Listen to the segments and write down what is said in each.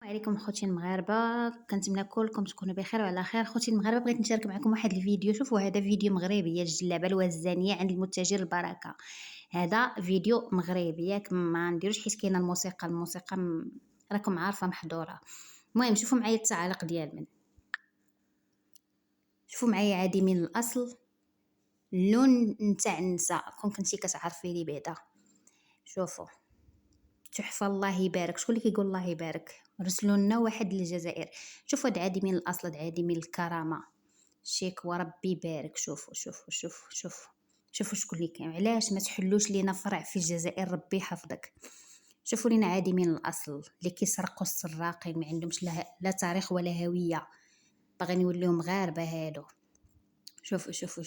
عليكم خوتي المغاربه، كنتمنى كلكم تكونوا بخير وعلى خير. خوتي المغاربه، بغيت نشارك معكم واحد الفيديو. شوفوا، هذا فيديو مغربي ديال الجلابه الوزانيه عند المتاجر البركه. هذا فيديو مغربي، ياك ما نديروش حيت كاينه الموسيقى راكم عارفه محظوره. المهم شوفوا معايا التعاليق ديال من. شوفوا معايا عادي من الاصل، اللون نتاع النساء كون كنتي كتعرفي لي بعدا. شوفوا تحفه، الله يبارك. شكون اللي كيقول الله يبارك؟ رسلوا لنا واحد للجزائر. شوفوا هاد عادي من الاصل، هاد عادي من الكرامه، شيك وربي يبارك. شوفوا شكون اللي كاين. علاش ما تحلوش لينا فرع في الجزائر؟ ربي يحفظك. شوفوا لينا عادي من الاصل اللي كيسرقوا السراقين، ما عندهمش لا تاريخ ولا هويه، باغيين يوليو مغاربه هادو. شوفوا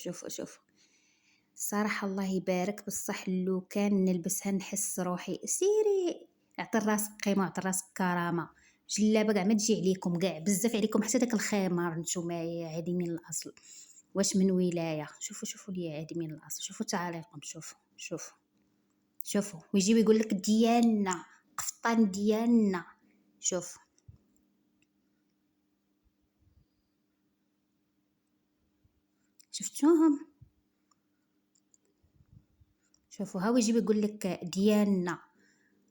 الصراحه الله يبارك. بصح لو كان نلبسها نحس روحي سيري. اعطي راسك قيمه، اعطي راسك كرامه. جلابه كاع ما تجي عليكم، كاع بزاف عليكم، حتى داك الخمار نتوما عادي من الاصل. واش من ولايه؟ شوفوا لي عادي من الاصل. شوفوا تعاليقهم، شوفوا ويجي ويقول لك ديالنا، قفطان ديالنا. شفتوهم؟ شوفوا ها ويجي ويقول لك ديالنا.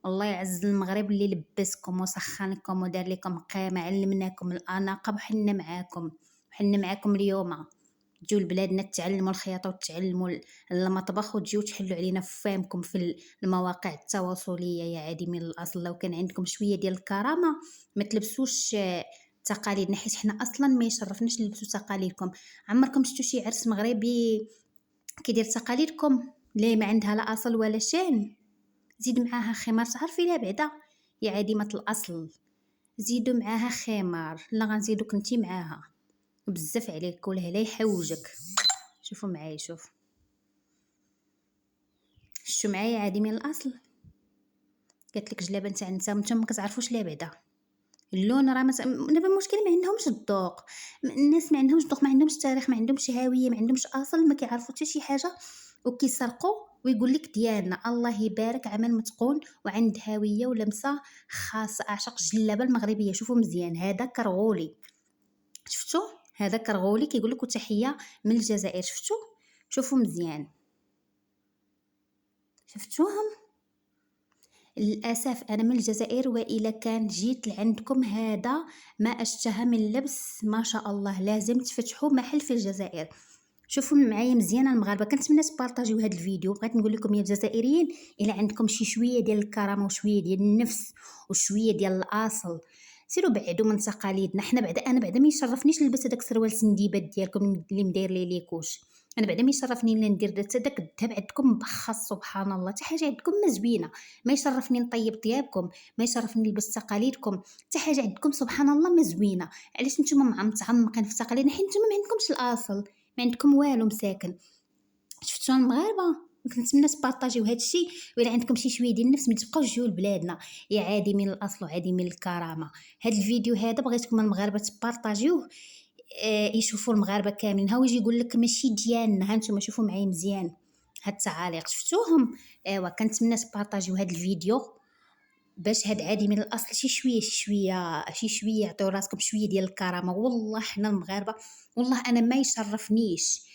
الله يعز المغرب اللي لبسكم وسخنكم ودار لكم قيمه، علمناكم الاناقه، وحنا معاكم اليوم. تجيو لبلادنا تعلموا الخياطه وتعلموا المطبخ، وتجيو تحلوا علينا فهمكم في المواقع التواصليه. يا عادي من الاصل، لو كان عندكم شويه ديال الكرامه ما تلبسوش تقاليدنا، حيت حنا اصلا ما يشرفناش نلبسوا تقاليدكم. عمركم شفتوا شي عرس مغربي كيدير تقاليدكم؟ ليه ما عندها لا اصل ولا شان. زيد معاها خمار، تعرفي لا بعدا يا عديمه الاصل. زيدوا معاها خمار، لا غنزيدوك انتي معاها بزاف عليك، ولا لا يحوجك. شوفوا معايا، شفتوا معايا عادي من الاصل. قالت لك جلابه نتاع النساء وانتم ما كتعرفوش لا بعدا اللون. راه دابا المشكل ما عندهمش الذوق. الناس ما عندهمش ذوق، ما عندهمش تاريخ، ما عندهمش هويه، ما عندهمش اصل، ما كيعرفوا حتى شي حاجه، وكيسرقوا ويقول لك ديالنا. الله يبارك، عمل متقون وعند هويه ولمسه خاصه. اعشق الجلابه المغربيه. شوفوا مزيان، هذا كرغولي. شفتوا هذا كرغولي كيقول لك تحيه من الجزائر. شوفوا مزيان. شفتوهم؟ للاسف انا من الجزائر، واذا كان جيت لعندكم هذا ما اشتهى من لبس، ما شاء الله لازم تفتحوا محل في الجزائر. شوفوا معايا مزيان المغاربه، كنتمنى تبارطاجيو هذا الفيديو. بغيت نقول لكم يا الجزائريين، الا عندكم شي شويه ديال الكرامه وشويه ديال النفس وشويه ديال الاصل، سيروا بعدوا من تقاليدنا. حنا بعدا انا بعدا ما يشرفنيش نلبس هذاك السروال سنديبات ديالكم اللي مداير لي ليكوش. انا بعدا ما يشرفني لا ندير حتى داك الذهب عندكم مبخص. سبحان الله، حتى حاجه عندكم ما زوينه. ما يشرفني نطيب ثيابكم، ما يشرفني نلبس تقاليدكم. حتى حاجه عندكم سبحان الله ما زوينه. علاش نتوما متعمقين في تقاليدنا؟ حيت نتوما ما عندكمش الاصل، ما عندكم والو مساكن. شفتوا المغاربه؟ كنتمنى تبارطاجيو هذا الشيء. وإلا عندكم شي شويه ديال النفس ما تبقاوش تجيو لبلادنا. يا عادي من الاصل وعادي من الكرامه. هذا الفيديو هذا بغيتكم المغاربه تبارطاجيوه، يشوفوا المغاربه كاملين. ها ويجي يقول لك ماشي ديالنا. ها نتوما شوفوا معايا مزيان هاد التعاليق، شفتوهم؟ ايوا كنتمنى تبارطاجيو هذا الفيديو باش هاد عادي من الاصل شي شويه عطيو راسكم شويه ديال الكرامه. والله حنا المغاربه، والله انا ما يشرفنيش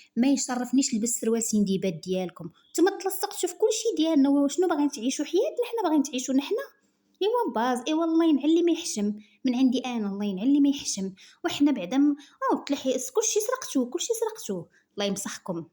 نلبس سروال سنديبات ديالكم. نتوما تلصقتوا في كل شيء ديالنا. وشنو باغيين تعيشوا حياتنا؟ حنا باغيين تعيشوا نحنا. ايوا باز، ايوا الله ينعل اللي ما يحشم. من عندي انا الله ينعل اللي ما يحشم. وحنا بعدا تلحي كلشي سرقتوه، الله يمسخكم.